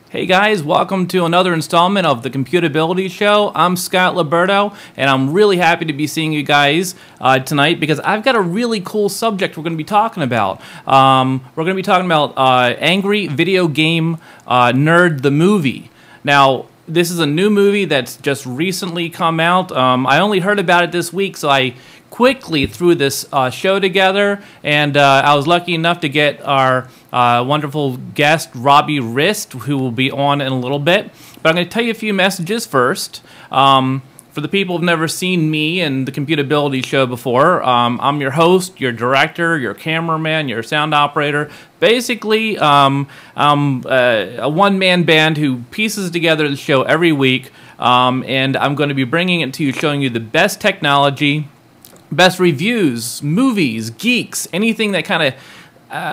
Hey guys, welcome to another installment of the Computability Show. I'm Scott Liberto, and I'm really happy to be seeing you guys tonight because I've got a really cool subject we're going to be talking about. We're going to be talking about Angry Video Game Nerd the Movie. Now, this is a new movie that's just recently come out. I only heard about it this week, so I quickly threw this show together, and I was lucky enough to get our wonderful guest, Robbie Rist, who will be on in a little bit. But I'm going to tell you a few messages first. For the people who've never seen me and the Computability Show before, I'm your host, your director, your cameraman, your sound operator. Basically, I'm a one-man band who pieces together the show every week, and I'm going to be bringing it to you, showing you the best technology, best reviews, movies, geeks, anything that kind of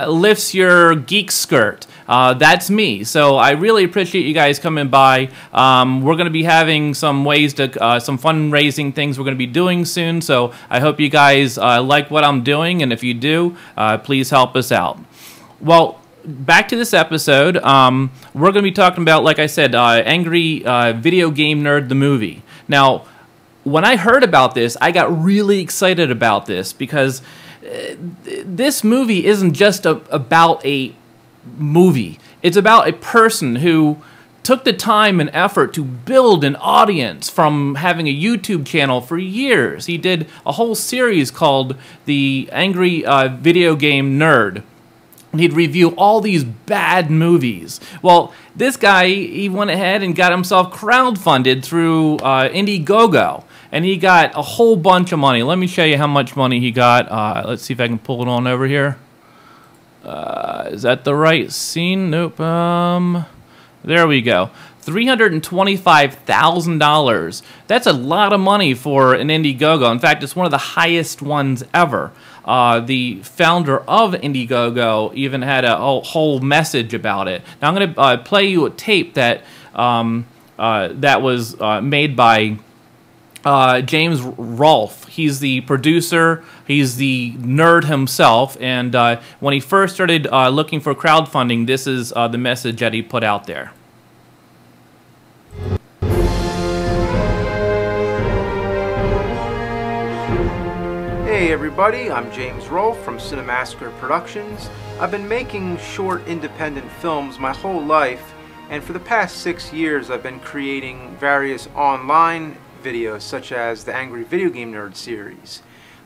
lifts your geek skirt. That's me. So I really appreciate you guys coming by. We're going to be having some ways to, some fundraising things we're going to be doing soon. So I hope you guys like what I'm doing. And if you do, please help us out. Well, back to this episode. We're going to be talking about, like I said, Angry Video Game Nerd the Movie. Now, when I heard about this, I got really excited about this because this movie isn't just about a movie. It's about a person who took the time and effort to build an audience from having a YouTube channel for years. He did a whole series called The Angry Video Game Nerd. He'd review all these bad movies. Well, this guy, he went ahead and got himself crowdfunded through Indiegogo. And he got a whole bunch of money. Let me show you how much money he got. Let's see if I can pull it on over here. Is that the right scene? Nope. There we go. $325,000. That's a lot of money for an Indiegogo. In fact, it's one of the highest ones ever. The founder of Indiegogo even had a whole message about it. Now I'm going to play you a tape that that was made by James Rolfe. He's the producer, he's the nerd himself, and when he first started looking for crowdfunding, this is the message that he put out there. Hey everybody, I'm James Rolfe from Cinemassacre Productions. I've been making short independent films my whole life, and for the past 6 years I've been creating various online videos such as the Angry Video Game Nerd series.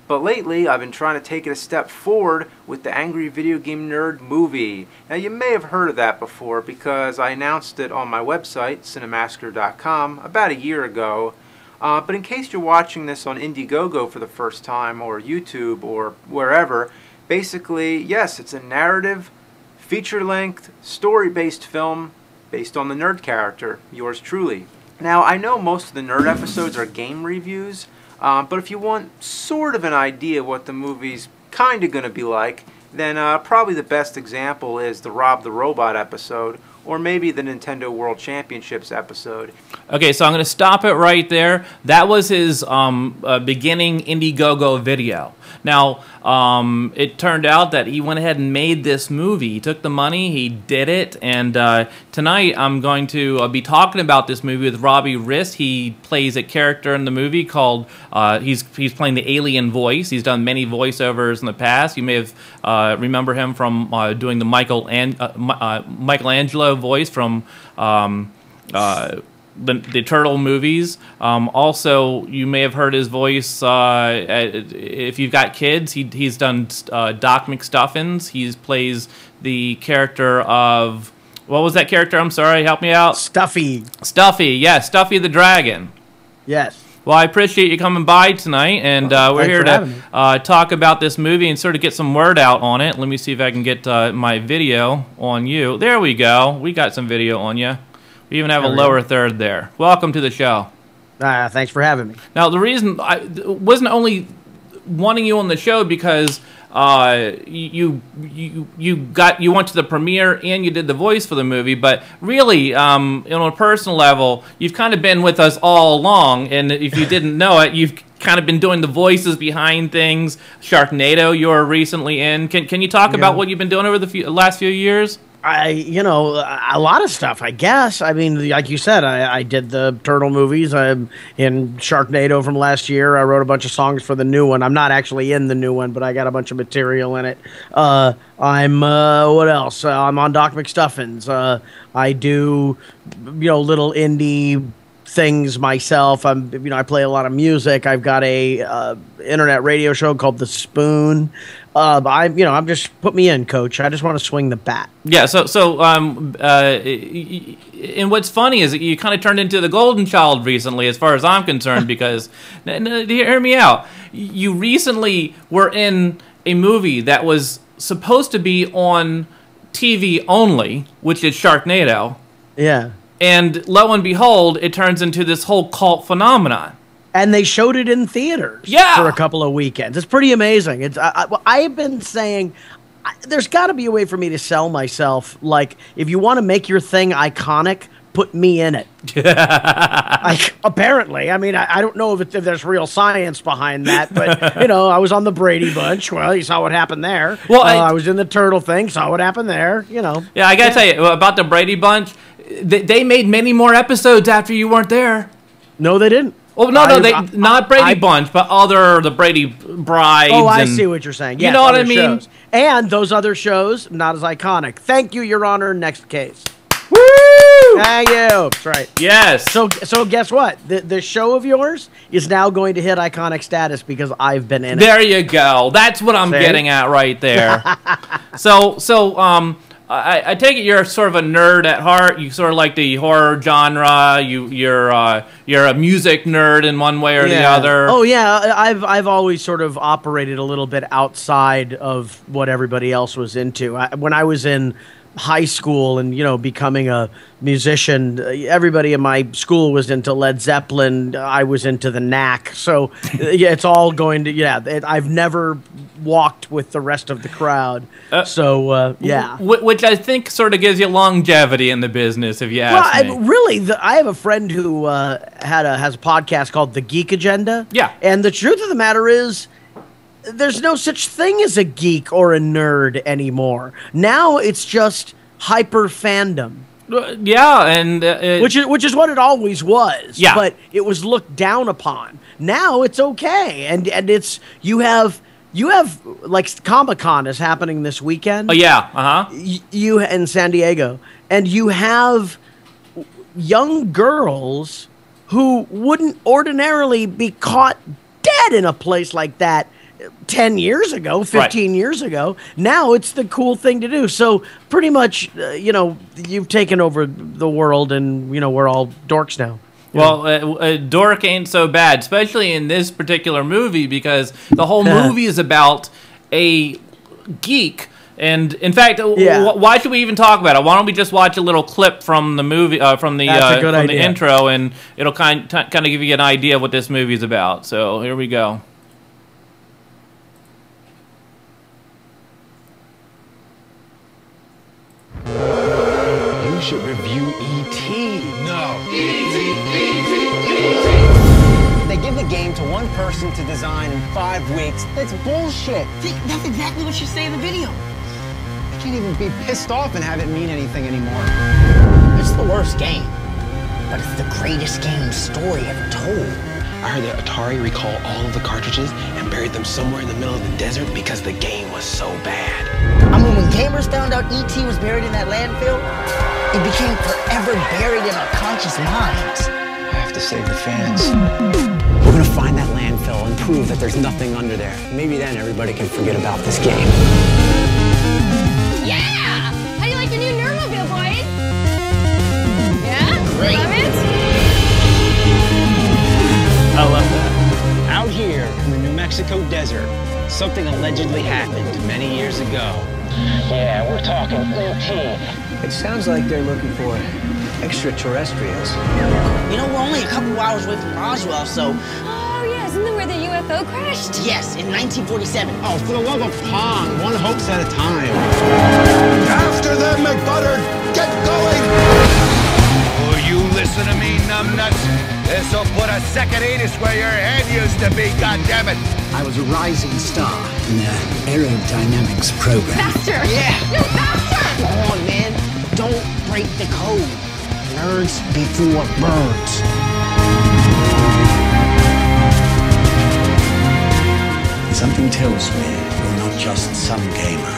But lately I've been trying to take it a step forward with the Angry Video Game Nerd movie. Now you may have heard of that before because I announced it on my website, cinemassacre.com, about a year ago. But in case you're watching this on Indiegogo for the first time, or YouTube, or wherever, basically, yes, it's a narrative, feature-length, story-based film based on the nerd character, yours truly. Now, I know most of the nerd episodes are game reviews, but if you want sort of an idea what the movie's kind of going to be like, then probably the best example is the Rob the Robot episode, or maybe the Nintendo World Championships episode. Okay, so I'm going to stop it right there. That was his beginning Indiegogo video. Now, it turned out that he went ahead and made this movie. He took the money, he did it, and tonight I'm going to be talking about this movie with Robbie Rist. He plays a character in the movie called, he's playing the alien voice. He's done many voiceovers in the past. You may have remember him from doing the Michelangelo voice from the Turtle movies. Also, you may have heard his voice if you've got kids. He's done Doc McStuffins. He plays the character of, what was that character? I'm sorry, help me out. Stuffy. Stuffy, yes, Stuffy the Dragon. Yes. Well, I appreciate you coming by tonight, and we're here to talk about this movie and sort of get some word out on it. Let me see if I can get my video on you. There we go. We got some video on you. We even have a lower third there. Welcome to the show. Thanks for having me. Now, the reason I wasn't only wanting you on the show because you went to the premiere and you did the voice for the movie, but really, on a personal level, you've kind of been with us all along, and if you didn't know it, you've kind of been doing the voices behind things. Sharknado, you were recently in. Can you talk about what you've been doing over the last few years? you know, a lot of stuff, I guess. I mean, like you said, I did the Turtle movies. I'm in Sharknado from last year. I wrote a bunch of songs for the new one. I'm not actually in the new one, but I got a bunch of material in it. What else? I'm on Doc McStuffins. I do, you know, little indie things myself. I play a lot of music. I've got a internet radio show called The Spoon. I'm just put me in, Coach. I just want to swing the bat. Yeah. And what's funny is that you kind of turned into the golden child recently, as far as I'm concerned, because hear me out. You recently were in a movie that was supposed to be on TV only, which is Sharknado. Yeah. And lo and behold, it turns into this whole cult phenomenon. And they showed it in theaters for a couple of weekends. It's pretty amazing. I've been saying there's got to be a way for me to sell myself. Like, if you want to make your thing iconic, put me in it. Apparently. I mean, I don't know if there's real science behind that, but, you know, I was on the Brady Bunch. Well, you saw what happened there. Well, I was in the Turtle thing. Saw what happened there, you know. Yeah, I got to tell you, about the Brady Bunch, they made many more episodes after you weren't there. No, they didn't. Oh, no, not Brady Bunch, but the Brady Brides. Oh, I see what you're saying. Yes, you know what I mean? Shows. And those other shows, not as iconic. Thank you, Your Honor. Next case. Woo! Thank you. That's right. Yes. So guess what? The show of yours is now going to hit iconic status because I've been in it. There you go. That's what I'm getting at right there. I take it you're sort of a nerd at heart. You sort of like the horror genre. You're a music nerd in one way or the other. Oh yeah, I've always sort of operated a little bit outside of what everybody else was into. When I was in high school and, you know, becoming a musician, everybody in my school was into Led Zeppelin. I was into the Knack. So yeah, it's all going to, I've never walked with the rest of the crowd. Which I think sort of gives you longevity in the business, if you ask me. Really, I have a friend who has a podcast called The Geek Agenda. Yeah. And the truth of the matter is, there's no such thing as a geek or a nerd anymore. Now it's just hyper fandom. Which is what it always was. Yeah. But it was looked down upon. Now it's okay, and it's you have like Comic-Con is happening this weekend. Oh yeah. You in San Diego, and you have young girls who wouldn't ordinarily be caught dead in a place like that 10 years ago, 15 years ago. Now it's the cool thing to do. So pretty much, you've taken over the world, and, we're all dorks now. Well, dork ain't so bad, especially in this particular movie, because the whole movie is about a geek. And in fact, why should we even talk about it? Why don't we just watch a little clip from the movie, from the intro, and it'll kind of give you an idea of what this movie is about. So here we go. You should review E.T. No. E.T. They give the game to one person to design in 5 weeks. That's bullshit. That's exactly what you say in the video. I can't even be pissed off and have it mean anything anymore. It's the worst game, but it's the greatest game story ever told. I heard that Atari recalled all of the cartridges and buried them somewhere in the middle of the desert because the game was so bad. I mean, when gamers found out E.T. was buried in that landfill, it became forever buried in our conscious minds. I have to save the fans. We're gonna find that landfill and prove that there's nothing under there. Maybe then everybody can forget about this game. Yeah! How do you like the new Nerdmobile, boys? Yeah? Great. Love it? I love that. Out here in the New Mexico desert, something allegedly happened many years ago. Yeah, we're talking E.T. It sounds like they're looking for extraterrestrials. You know, we're only a couple hours away from Roswell, so... Oh, yeah, isn't that where the UFO crashed? Yes, in 1947. Oh, for the love of Pong, one hoax at a time. After them, McButter! Get going! Oh, you listen to me, numbnuts. This'll put a second anus where your head used to be, goddammit! I was a rising star in the aerodynamics program. Faster! Yeah! No, faster! Come on, man. hurts before it burns. Something tells me you're not just some gamer,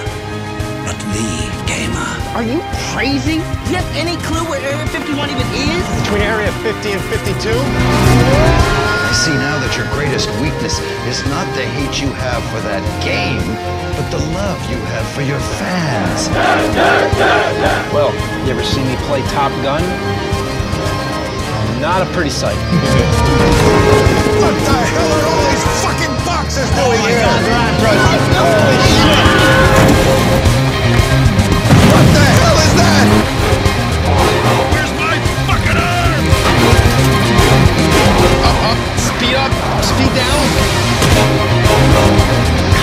but the gamer. Are you crazy? Do you have any clue where Area 51 even is? Between Area 50 and 52? I see now that your greatest weakness is not the hate you have for that game, but the love you have for your fans. Well, you ever see me play Top Gun? Not a pretty sight. What the hell are all these fucking boxes doing here? Holy shit! What the hell is that? Where's my fucking arm? Speed up, speed down.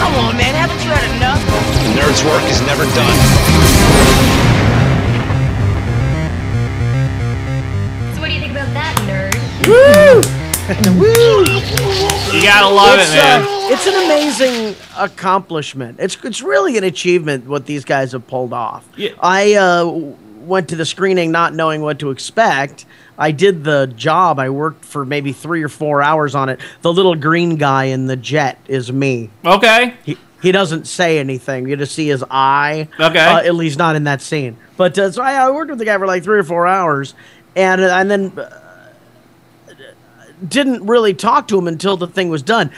Come on, man, haven't you had enough? The nerd's work is never done. So what do you think about that, nerd? You gotta love it, man. It's an amazing accomplishment. It's really an achievement what these guys have pulled off. Yeah. I went to the screening not knowing what to expect. I did the job. I worked for maybe 3 or 4 hours on it. The little green guy in the jet is me. Okay. He doesn't say anything. You just see his eye. Okay. At least not in that scene. But so I worked with the guy for like 3 or 4 hours, and then didn't really talk to him until the thing was done.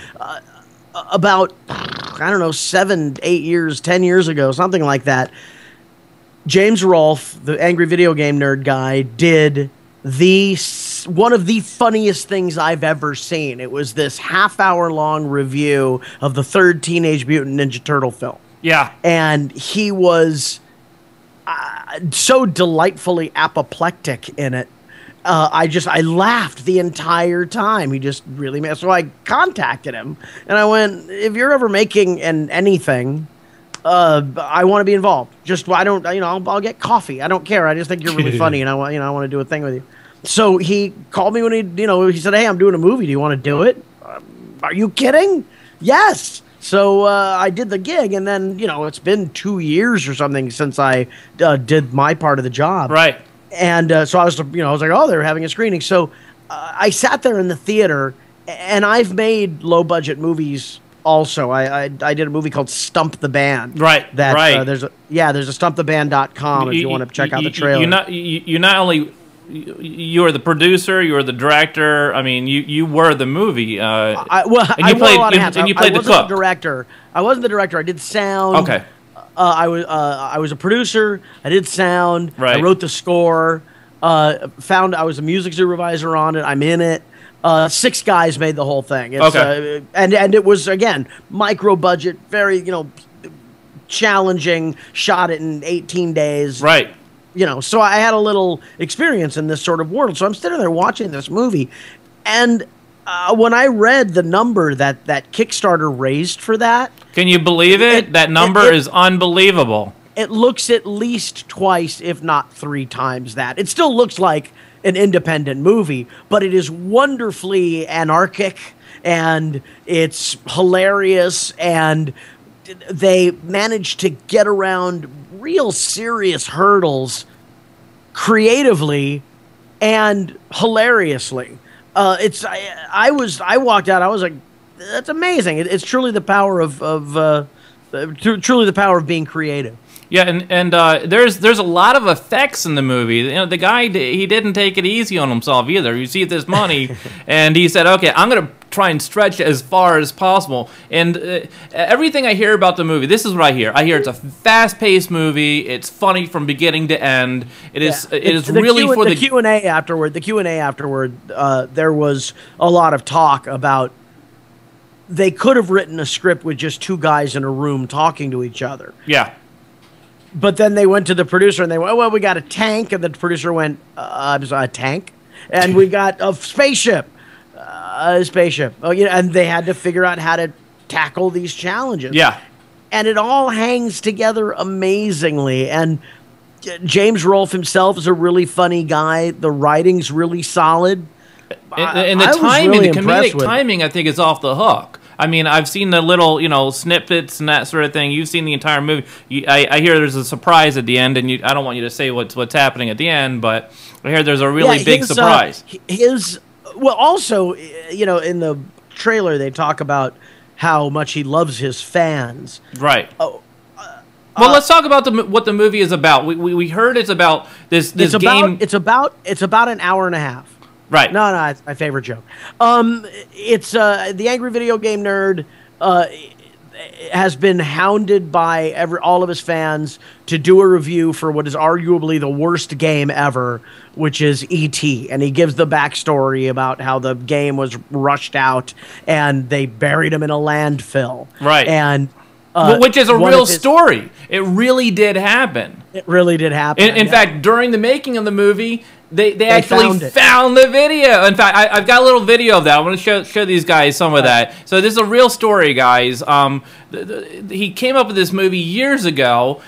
About, I don't know, 7, 8 years, 10 years ago, something like that, James Rolfe, the angry video game nerd guy, did one of the funniest things I've ever seen. It was this half-hour-long review of the third Teenage Mutant Ninja Turtle film. Yeah. And he was so delightfully apoplectic in it. I laughed the entire time. He just really made. So I contacted him and I went, if you're ever making anything, I want to be involved. Just, I'll get coffee. I don't care. I just think you're really funny and I want to do a thing with you. So he called me when he said, hey, I'm doing a movie. Do you want to do it? Are you kidding? Yes. So I did the gig, and then, it's been 2 years or something since I did my part of the job. Right. And so I was like, oh, they're having a screening. So I sat there in the theater, and I've made low-budget movies also. I did a movie called Stump the Band. Right, right. There's a stumptheband.com if you want to check out the trailer. You not only... You were the producer. You were the director. I mean, you were the movie. I wore a lot of hats. And you played the cook. The director. I wasn't the director. I did sound. Okay. I was a producer. I did sound. Right. I wrote the score. I was a music supervisor on it. I'm in it. 6 guys made the whole thing. Okay. And it was, again, micro budget, very challenging. Shot it in 18 days. Right. So I had a little experience in this sort of world. So I'm sitting there watching this movie, and when I read the number that Kickstarter raised for that, can you believe it? That number is unbelievable. It looks at least twice, if not 3 times that. It still looks like an independent movie, but it is wonderfully anarchic, and it's hilarious, and they managed to get around real serious hurdles creatively and hilariously. I walked out. I was like, that's amazing. It's truly the power of being creative. Yeah, and there's a lot of effects in the movie. The guy, he didn't take it easy on himself either. You see this money, and he said, okay, I'm going to try and stretch it as far as possible. And everything I hear about the movie, this is what I hear. I hear it's a fast-paced movie. It's funny from beginning to end. It is really for the Q&A afterward. The Q&A afterward, there was a lot of talk about they could have written a script with just 2 guys in a room talking to each other. Yeah. But then they went to the producer and they went, well, we got a tank. And the producer went, a tank? And we got a spaceship. A spaceship. Oh, and they had to figure out how to tackle these challenges. Yeah. And it all hangs together amazingly. And James Rolfe himself is a really funny guy. The writing's really solid. And the timing, the comedic timing, I think, is off the hook. I mean, I've seen the little, snippets and that sort of thing. You've seen the entire movie. I hear there's a surprise at the end, and I don't want you to say what's happening at the end, but I hear there's a really big surprise. Well, also, in the trailer they talk about how much he loves his fans. Right. Oh. Well, let's talk about what the movie is about. We heard it's about this game. It's about an hour and a half. Right. No, it's my favorite joke. It's the Angry Video Game Nerd has been hounded by all of his fans to do a review for what is arguably the worst game ever, which is E.T. And he gives the backstory about how the game was rushed out and they buried him in a landfill. Right. And which is a real story. It really did happen. It really did happen. In fact, during the making of the movie, they actually found the video. In fact, I've got a little video of that. I want to show these guys some of that. So this is a real story, guys. He came up with this movie years ago,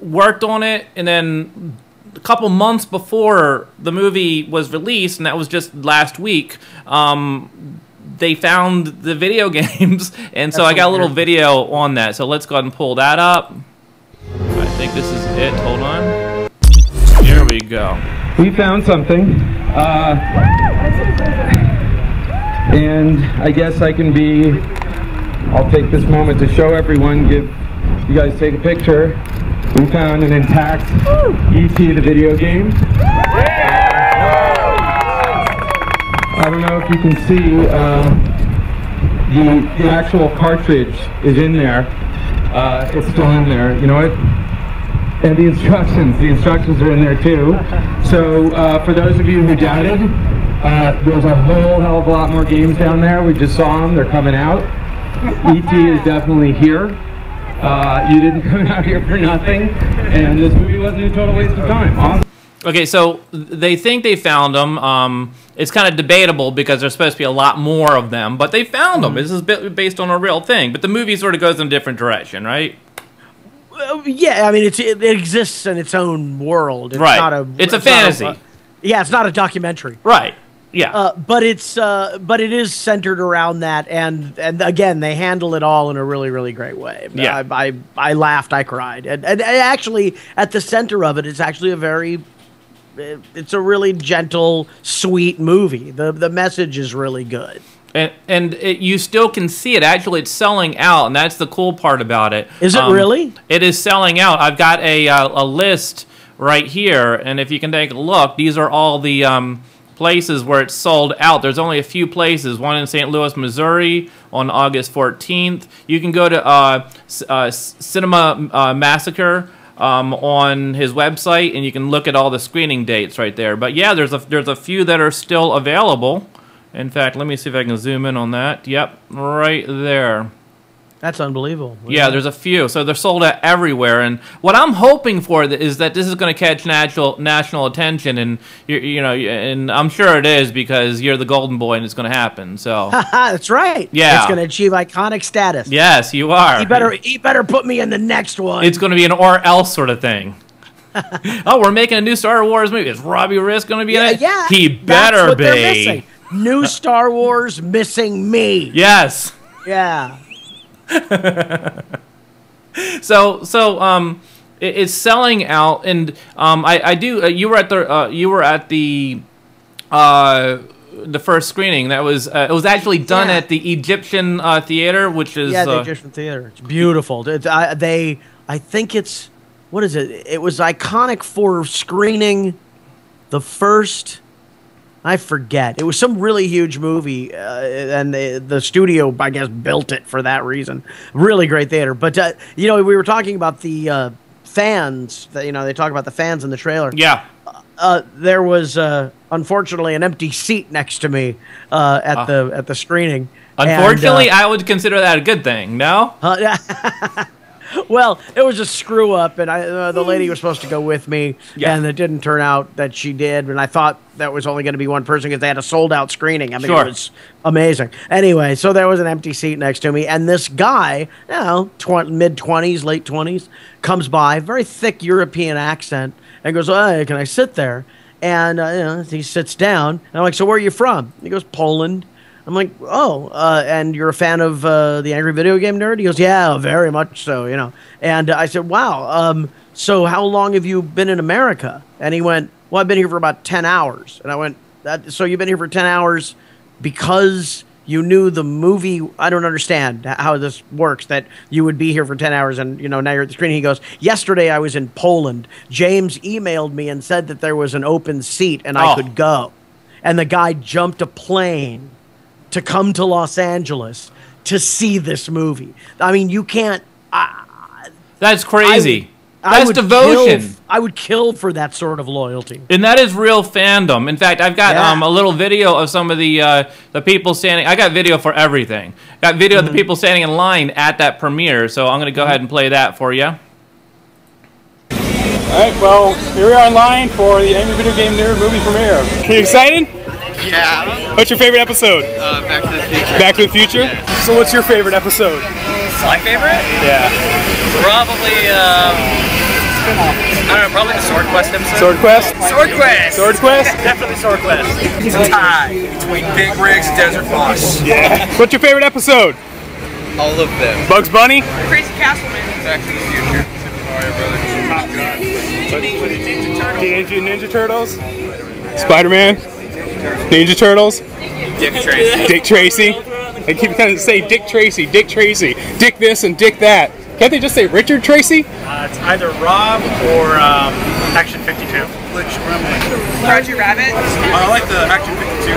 worked on it, and then a couple months before the movie was released, and that was just last week, they found the video games, and so I got a little video on that. So let's go ahead and pull that up. I think this is it. Hold on. Here we go. We found something, and I guess I'll take this moment to show everyone, you guys take a picture. We found an intact E.T. the video game. I don't know if you can see, the actual cartridge is in there. It's still in there, you know what? And the instructions are in there too. So for those of you who doubted, there's a whole hell of a lot more games down there. We just saw them, they're coming out. E.T. is definitely here. You didn't come out here for nothing, and this movie wasn't a total waste of time. Awesome. Okay, so they think they found them. It's kind of debatable because there's supposed to be a lot more of them, but they found them. This is based on a real thing, but the movie sort of goes in a different direction, right? Yeah, I mean, it exists in its own world. It's right. It's a fantasy. Yeah, it's not a documentary. Right. Yeah. But it is centered around that, and again, they handle it all in a really, really great way. Yeah. I laughed, I cried, and actually at the center of it, it's actually it's a really gentle, sweet movie. The message is really good. And you still can see it. Actually, it's selling out, and that's the cool part about it. Is it really? It is selling out. I've got a list right here, and if you can take a look, these are all the places where it's sold out. There's only a few places. One in St. Louis, Missouri on August 14th. You can go to Cinema Massacre on his website, and you can look at all the screening dates right there. But yeah, there's a few that are still available. In fact, let me see if I can zoom in on that. Yep, right there. That's unbelievable. Yeah, there's a few. So they're sold out everywhere. And what I'm hoping for is that this is going to catch national attention. And and I'm sure it is because you're the golden boy and it's going to happen. So that's right. Yeah, it's going to achieve iconic status. Yes, you are. He better put me in the next one. It's going to be an or else sort of thing. Oh, we're making a new Star Wars movie. Is Robbie Rist going to be in it? Yeah, he better be. They're missing. New Star Wars missing me. Yes. Yeah. So it's selling out, and I do. You were at the first screening. That was it was actually done at the Egyptian theater, which is the Egyptian theater. It's beautiful. I think it's what is it? It was iconic for screening the first. I forget. It was some really huge movie, and the studio, I guess, built it for that reason. Really great theater. But, we were talking about the fans. They talk about the fans in the trailer. Yeah. There was, unfortunately, an empty seat next to me at the screening. Unfortunately, I would consider that a good thing, no? Well, it was a screw up, and the lady was supposed to go with me, and it didn't turn out that she did. And I thought that was only going to be one person because they had a sold-out screening. I mean, It was amazing. Anyway, so there was an empty seat next to me, and this guy, mid-20s, late 20s, comes by, very thick European accent, and goes, "Hey, can I sit there?" And he sits down, and I'm like, "So where are you from?" He goes, "Poland." I'm like, oh, and you're a fan of the Angry Video Game Nerd? He goes, yeah, very much so, you know. And I said, wow, so how long have you been in America? And he went, well, I've been here for about 10 hours. And I went, so you've been here for 10 hours because you knew the movie? I don't understand how this works, that you would be here for 10 hours and, you know, now you're at the screen. He goes, yesterday I was in Poland. James emailed me and said that there was an open seat and I could go. And the guy jumped a plane to come to Los Angeles to see this movie. I mean, you can't... That's crazy. That's devotion. I would kill for that sort of loyalty. And that is real fandom. In fact, I've got a little video of some of the people standing. I got video for everything. Got video of the people standing in line at that premiere. So I'm going to go ahead and play that for you. All right, well, here we are in line for the Angry Video Game Nerd movie premiere. Are you excited? Yeah. What's your favorite episode? Back to the Future. Back to the Future? Yeah. So what's your favorite episode? My favorite? Yeah. Probably, I don't know, probably the Sword Quest episode. Sword Quest? Sword Quest! Sword Quest? Definitely Sword Quest. It's a tie between Big Rigs and Desert Fox. Yeah. What's your favorite episode? All of them. Bugs Bunny? Crazy Castleman. Back to the Future. Super Mario Brothers. Top Gun. Teenage Mutant Ninja Turtles? Spider-Man? Ninja Turtles? Dick Tracy. Dick Tracy? They keep kind of say Dick Tracy, Dick Tracy, Dick this and Dick that. Can't they just say Richard Tracy? It's either Rob or Action 52. Roger Rabbit. I like the Action 52.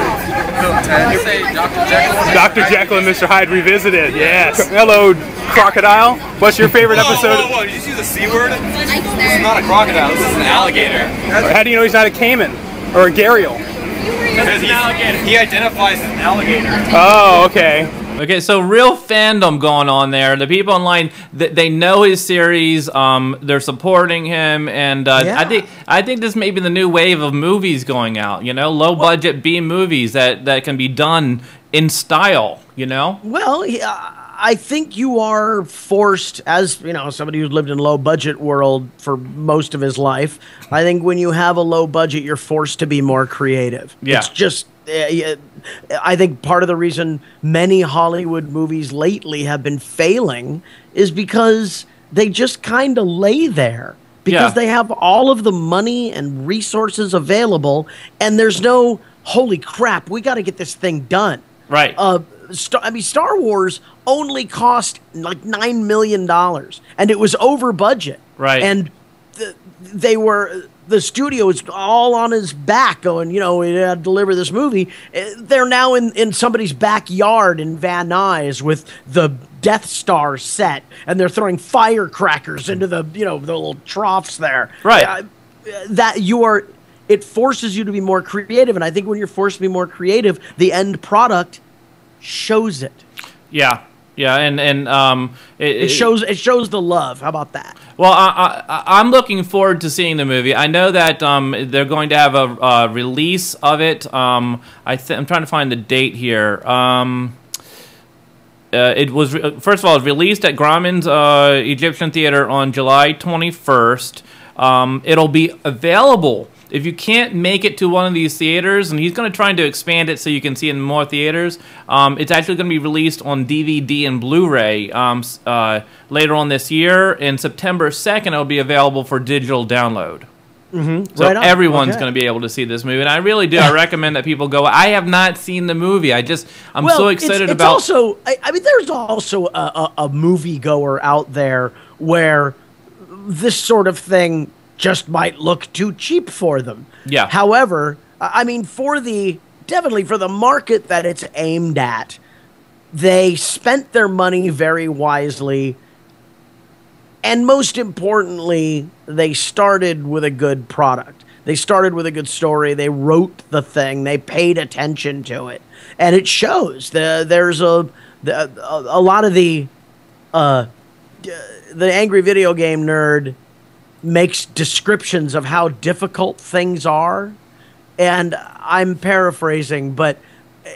I'd say Dr. Jekyll. Dr. Jekyll and Mr. Hyde revisited, yes. Hello, Crocodile. What's your favorite episode? Whoa, did you see the C word? This is not a crocodile, this is an alligator. How do you know he's not a caiman or a gharial? Because he's an alligator. He identifies as an alligator. Oh, okay. Okay, so real fandom going on there. The people online, they know his series. They're supporting him, and I think this may be the new wave of movies going out. You know, low budget B movies that can be done in style. You know. Well, I think you are forced, as you know, somebody who's lived in a low budget world for most of his life. I think when you have a low budget, you're forced to be more creative. Yeah. It's just. I think part of the reason many Hollywood movies lately have been failing is because they just kind of lay there because they have all of the money and resources available, and there's no holy crap, we got to get this thing done. Right. Star Wars only cost like $9 million, and it was over budget. Right. And the studio is all on his back going, you know, we had to deliver this movie. They're now in somebody's backyard in Van Nuys with the Death Star set, and they're throwing firecrackers into the, you know, the little troughs there. Right. It forces you to be more creative, and I think when you're forced to be more creative, the end product shows it. Yeah. Yeah, and it shows the love. How about that? Well, I'm looking forward to seeing the movie. I know that they're going to have a release of it. I'm trying to find the date here. It was first of all, it was released at Grauman's Egyptian Theater on July 21st. It'll be available. If you can't make it to one of these theaters, and he's going to try to expand it so you can see it in more theaters, it's actually going to be released on DVD and Blu-ray later on this year. And September 2nd, it'll be available for digital download. Mm-hmm. So everyone's going to be able to see this movie, and I really do. I recommend that people go. I have not seen the movie. I'm so excited about. Also, I mean, there's also a moviegoer out there where this sort of thing just might look too cheap for them. Yeah. However, I mean, definitely for the market that it's aimed at, they spent their money very wisely. And most importantly, they started with a good product. They started with a good story. They wrote the thing. They paid attention to it. And it shows. There's a lot of the Angry Video Game Nerd makes descriptions of how difficult things are, and I'm paraphrasing, but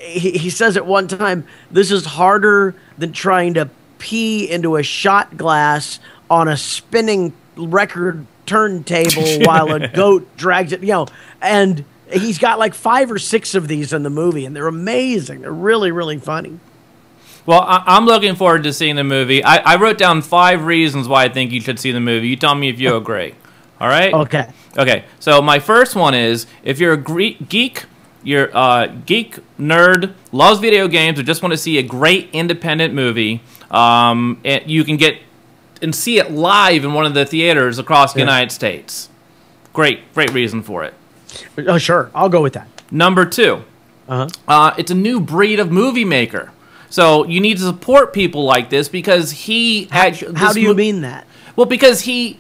he says at one time, this is harder than trying to pee into a shot glass on a spinning record turntable while a goat drags it, you know, and He's got like 5 or 6 of these in the movie, and they're amazing. They're really, really funny. Well, I'm looking forward to seeing the movie. I wrote down 5 reasons why I think you should see the movie. You tell me if you agree. All right? Okay. Okay. So my first one is, if you're a geek, you're a geek nerd, loves video games, or just want to see a great independent movie, you can get and see it live in one of the theaters across the United States. Great reason for it. Oh, sure. I'll go with that. Number 2. It's a new breed of movie maker. So you need to support people like this because he actually... How do you mean that? Well, because he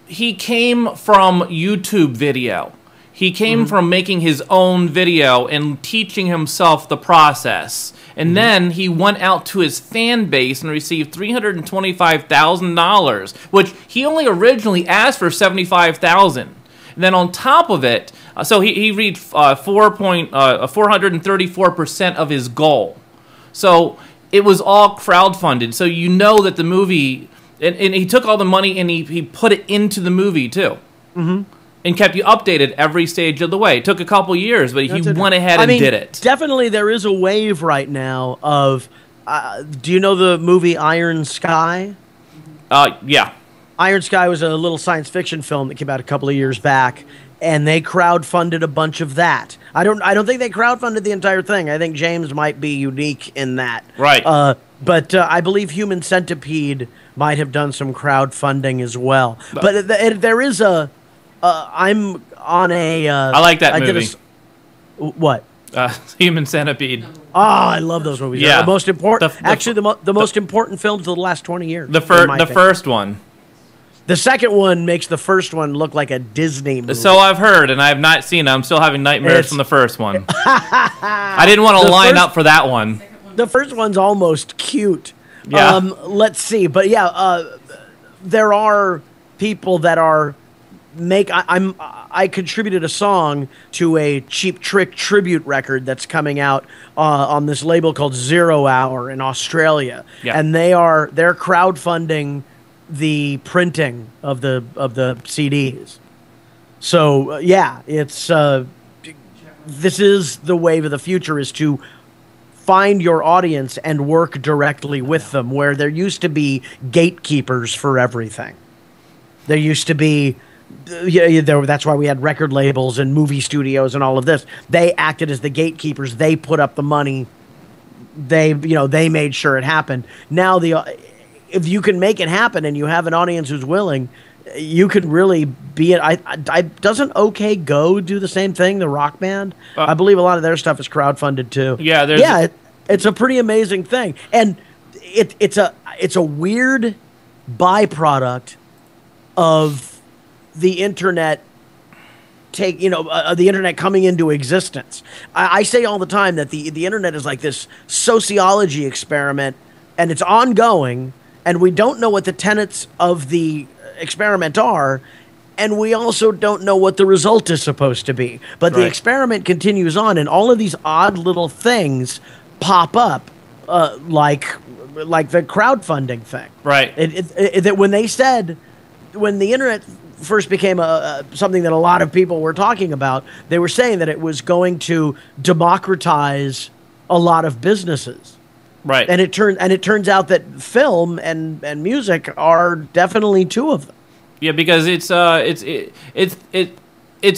came from YouTube video. He came from making his own video and teaching himself the process. And then he went out to his fan base and received $325,000, which he only originally asked for $75,000. And then on top of it, so he reached 434% of his goal. So it was all crowdfunded. So you know that the movie, and he took all the money and he put it into the movie too. And kept you updated every stage of the way. It took a couple years, but he went ahead and did it. Definitely there is a wave right now of, do you know the movie Iron Sky? Yeah. Iron Sky was a little science fiction film that came out a couple of years back, and they crowdfunded a bunch of that. I don't think they crowdfunded the entire thing. I think James might be unique in that. Right. But I believe Human Centipede might have done some crowdfunding as well. But there is a... I'm on a... I like that movie. What? Human Centipede. Oh, I love those movies. Yeah. The most important... the most important films of the last 20 years. The first one. The second one makes the first one look like a Disney movie. So I've heard, and I have not seen it. I'm still having nightmares from the first one. I didn't want to line up for that one. The first one's almost cute. Yeah. Let's see. But yeah, there are people that are... I contributed a song to a Cheap Trick tribute record that's coming out on this label called 0 Hour in Australia, and they're crowdfunding the printing of the CDs. So yeah, it's this is the wave of the future, is to find your audience and work directly with them, where there used to be gatekeepers for everything. There used to be that's why we had record labels and movie studios and all of this. They acted as the gatekeepers. They put up the money. They made sure it happened. Now if you can make it happen and you have an audience who's willing, you could really be it. Doesn't OK Go do the same thing? The rock band, I believe a lot of their stuff is crowdfunded too. Yeah, it's a pretty amazing thing, and it's a weird byproduct of the internet the internet coming into existence. I say all the time that the internet is like this sociology experiment, and it's ongoing, and we don't know what the tenets of the experiment are, and we also don't know what the result is supposed to be. But the experiment continues on, and all of these odd little things pop up, like the crowdfunding thing. Right. That when the internet first became something that a lot of people were talking about, they were saying that it was going to democratize a lot of businesses. Right. And it turns out that film and music are definitely 2 of them. Yeah, because it's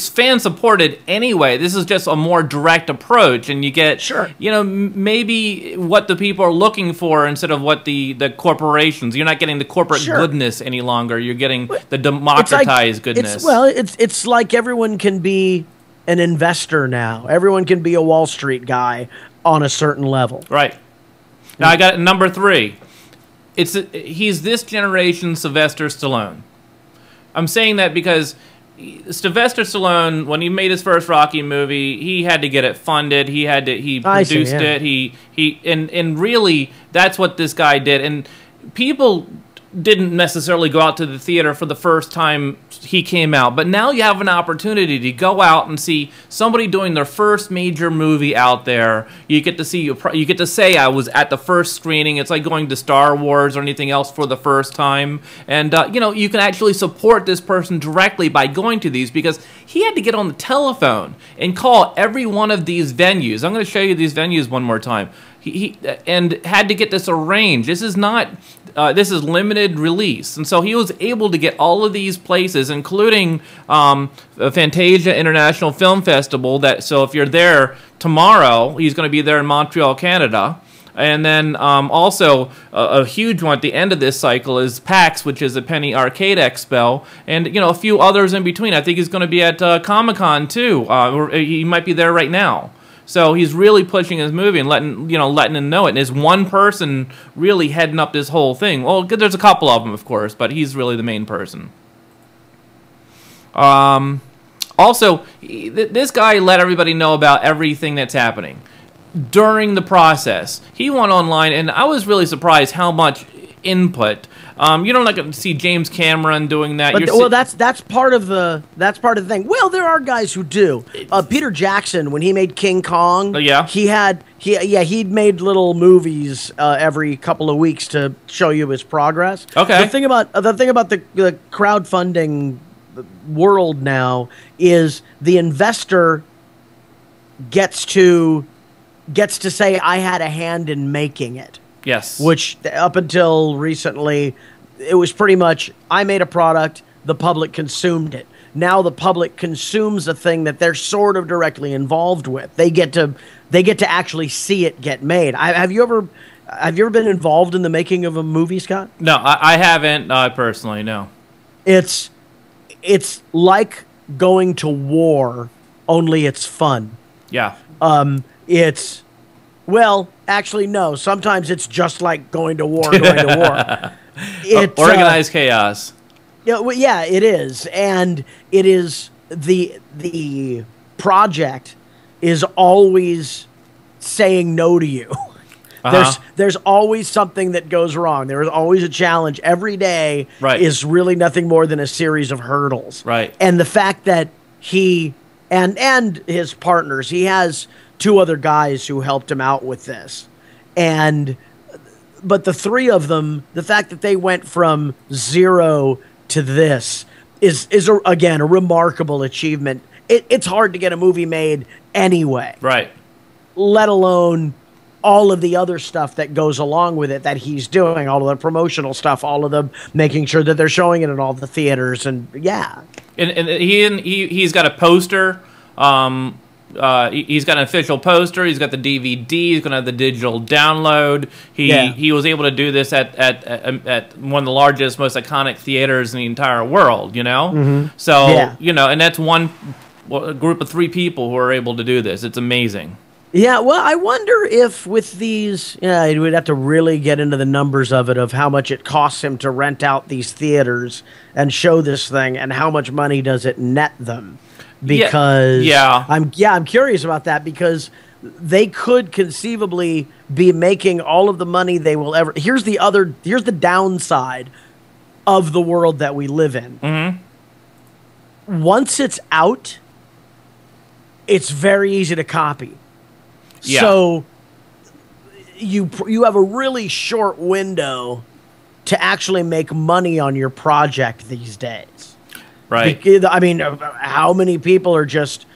fan supported anyway. This is just a more direct approach, and you get maybe what the people are looking for instead of what the corporations. You're not getting the corporate goodness any longer. You're getting the democratized goodness. It's like everyone can be an investor now. Everyone can be a Wall Street guy on a certain level. Right. Now I got number 3. He's this generation's Sylvester Stallone. I'm saying that because Sylvester Stallone, when he made his first Rocky movie, he had to get it funded. He produced it. And really, that's what this guy did. And people didn't necessarily go out to the theater for the first time he came out. But now you have an opportunity to go out and see somebody doing their first major movie out there. You get to see, you get to say, I was at the first screening. It's like going to Star Wars or anything else for the first time. And, you know, you can actually support this person directly by going to these, because he had to get on the telephone and call every one of these venues. I'm going to show you these venues one more time. He and had to get this arranged. This is not, this is limited release. And so he was able to get all of these places, including Fantasia International Film Festival. So if you're there tomorrow, he's going to be there in Montreal, Canada. And then also a huge one at the end of this cycle is PAX, which is a Penny Arcade Expo, and you know, a few others in between. I think he's going to be at Comic-Con too. He might be there right now. So he's really pushing his movie and letting him know it. And there's one person really heading up this whole thing. Well, there's a couple of them, of course, but he's really the main person. Also, this guy let everybody know about everything that's happening during the process. He went online, and I was really surprised how much input. You don't like to see James Cameron doing that. But, well, that's part of the thing. Well, there are guys who do. Peter Jackson, when he made King Kong, he'd made little movies every couple of weeks to show you his progress. Okay. The thing about the crowdfunding world now is the investor gets to say, I had a hand in making it. Yes. Which, up until recently, it was pretty much, I made a product, the public consumed it. Now the public consumes a thing that they're sort of directly involved with. They get to actually see it get made. Have you ever been involved in the making of a movie, Scott? No, I haven't personally, no. It's like going to war, only it's fun. Yeah. Well, actually, no. Sometimes it's just like going to war, Organized chaos. Yeah, well, yeah, it is. And it is the project is always saying no to you. There's always something that goes wrong. There is always a challenge. Every day is really nothing more than a series of hurdles. Right. And the fact that he and his partners, he has 2 other guys who helped him out with this. But the 3 of them, the fact that they went from 0 to this is again a remarkable achievement. It's hard to get a movie made anyway. Right. Let alone all of the other stuff that goes along with it that he's doing, all of the promotional stuff, all of the making sure that they're showing it in all the theaters, and yeah. And he's got a poster. He's got an official poster. He's got the DVD. He's going to have the digital download. He was able to do this at one of the largest, most iconic theaters in the entire world. You know, so you know, and that's a group of 3 people who are able to do this. It's amazing. Yeah, well, I wonder if with these, we'd have to really get into the numbers of it, of how much it costs him to rent out these theaters and show this thing, and how much money does it net them. Because I'm curious about that, because they could conceivably be making all of the money they will ever. Here's the downside of the world that we live in. Mm-hmm. Once it's out, it's very easy to copy. Yeah. So you have a really short window to actually make money on your project these days. Right. I mean, how many people are just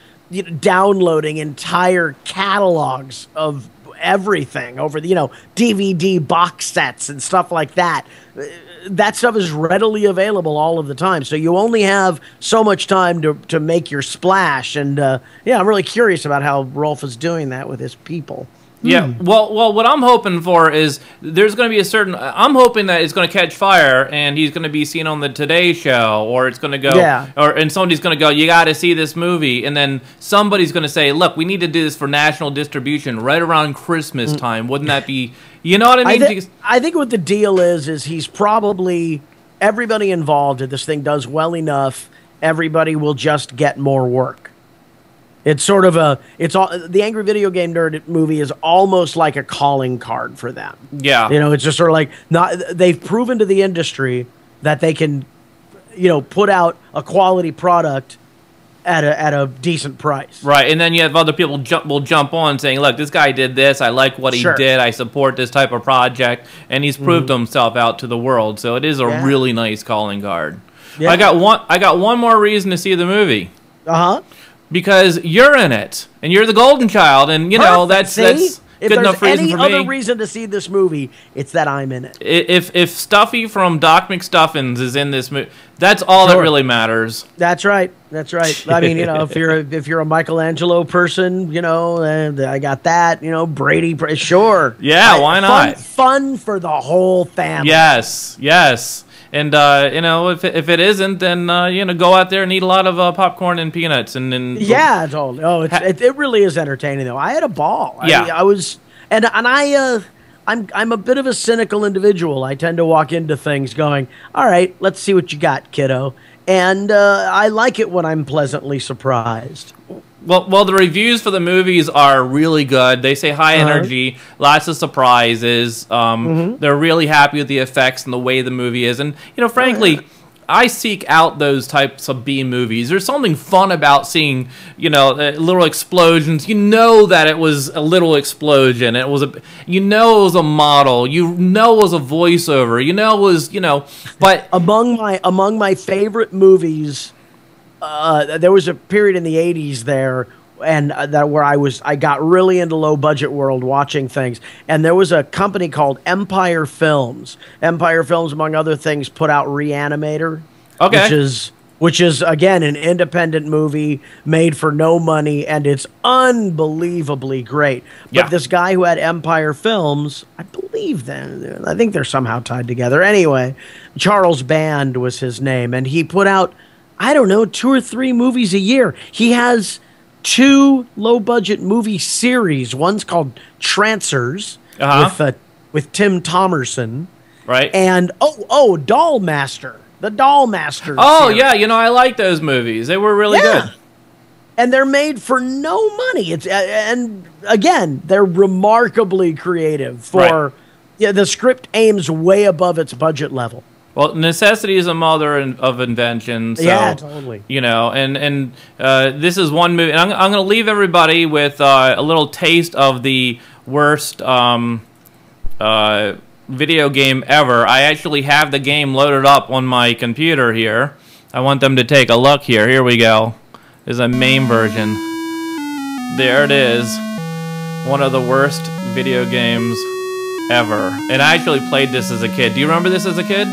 downloading entire catalogs of everything over the, DVD box sets and stuff like that. That stuff is readily available all of the time. So you only have so much time to make your splash. And I'm really curious about how Rolf is doing that with his people. Yeah, well, what I'm hoping for is there's going to be I'm hoping that it's going to catch fire and he's going to be seen on the Today Show, or it's going to go, and somebody's going to go, you got to see this movie, and then somebody's going to say, look, we need to do this for national distribution right around Christmas time. Wouldn't that be, you know what I mean? I think what the deal is he's probably, everybody involved if this thing does well enough, everybody will just get more work. It's sort of the Angry Video Game Nerd movie is almost like a calling card for them. Yeah. It's just sort of like, they've proven to the industry that they can, put out a quality product at a decent price. Right, and then you have other people will jump on saying, look, this guy did this, I like what he did, I support this type of project, and he's proved himself out to the world. So it is a really nice calling card. Yeah. I got one more reason to see the movie. Because you're in it, and you're the golden child, and that's good enough reason for me. If there's any other reason to see this movie, it's that I'm in it. If Stuffy from Doc McStuffins is in this movie, that's all that really matters. That's right. That's right. I mean, if you're a Michelangelo person, I got that. Brady, sure. Yeah, why not? Fun for the whole family. Yes. And if it isn't, then go out there and eat a lot of popcorn and peanuts and yeah, totally. Oh, it really is entertaining though. I had a ball. Yeah, I was, I'm a bit of a cynical individual. I tend to walk into things going, all right, let's see what you got, kiddo. And I like it when I'm pleasantly surprised. Well, the reviews for the movies are really good. They say high energy, lots of surprises. They're really happy with the effects and the way the movie is. And, frankly, I seek out those types of B movies. There's something fun about seeing, little explosions. That it was a little explosion. It was it was a model. It was a voiceover. it was, but among my favorite movies, there was a period in the 80s there and where I got really into low budget world watching things, and there was a company called Empire Films. Empire Films, among other things, put out Reanimator, which is again an independent movie made for no money, and it's unbelievably great. But this guy who had Empire Films, I think they're somehow tied together. Anyway, Charles Band was his name, and he put out, I don't know, 2 or 3 movies a year. He has 2 low-budget movie series. One's called Trancers with Tim Thomerson. Right. And, Doll Master. The Doll Master series. Yeah, I like those movies. They were really good. And they're made for no money. And, again, they're remarkably creative for... Yeah, the script aims way above its budget level. Well, necessity is a mother of invention. So, yeah, totally. And this is one movie. And I'm going to leave everybody with a little taste of the worst video game ever. I actually have the game loaded up on my computer here. I want them to take a look here. Here we go. There's a MAME version. There it is. One of the worst video games ever. And I actually played this as a kid. Do you remember this as a kid?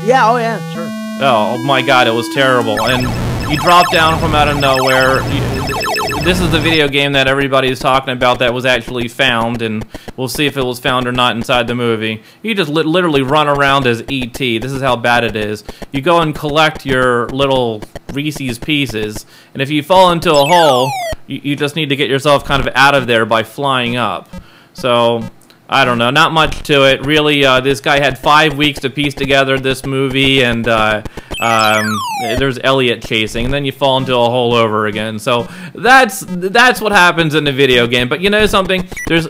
Yeah, oh yeah, sure. Oh my god, it was terrible. And you drop down from out of nowhere. This is the video game that everybody's talking about that was actually found, and we'll see if it was found or not inside the movie. You just literally run around as E.T. This is how bad it is. You go and collect your little Reese's Pieces, and if you fall into a hole, you just need to get yourself kind of out of there by flying up. So... I don't know, not much to it. Really, this guy had 5 weeks to piece together this movie, and there's Elliot chasing, and then you fall into a hole over again. So that's what happens in the video game. But you know something? There's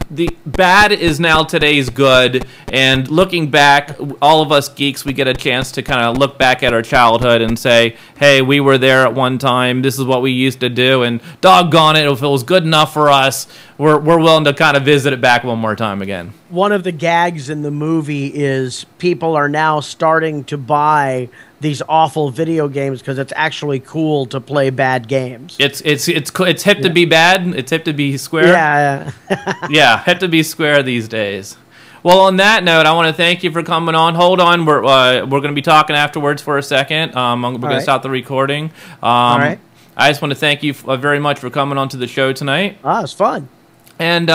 the bad is now today's good, and looking back, all of us geeks, we get a chance to kind of look back at our childhood and say, hey, we were there at one time, this is what we used to do, and doggone it, if it was good enough for us, we're willing to kind of visit it back one more time again. One of the gags in the movie is people are now starting to buy these awful video games because it's actually cool to play bad games. It's hip to be bad. It's hip to be square. Yeah. Yeah, hip to be square these days. Well, on that note, I want to thank you for coming on. Hold on, we're going to be talking afterwards for a second. We're going to stop the recording. All right. I just want to thank you very much for coming on to the show tonight. It's fun. And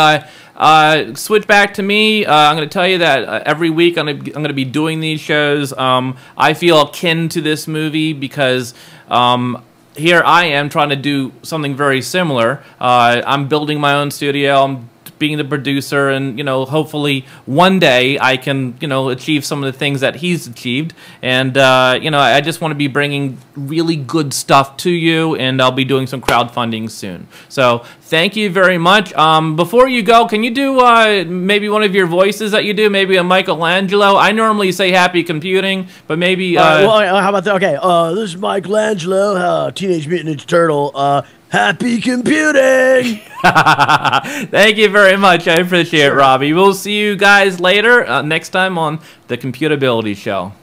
switch back to me. I'm going to tell you that every week I'm going to be doing these shows. I feel akin to this movie because here I am trying to do something very similar. I'm building my own studio. I'm being the producer, and hopefully one day I can achieve some of the things that he's achieved. And I just want to be bringing really good stuff to you, and I'll be doing some crowdfunding soon. So thank you very much. Before you go, can you do maybe one of your voices that you do, maybe a Michelangelo? I normally say happy computing, but maybe well, how about that? Okay, this is Michelangelo, Teenage Mutant Ninja Turtle. Happy computing! Thank you very much. I appreciate it, Robbie. We'll see you guys later next time on the Computability Show.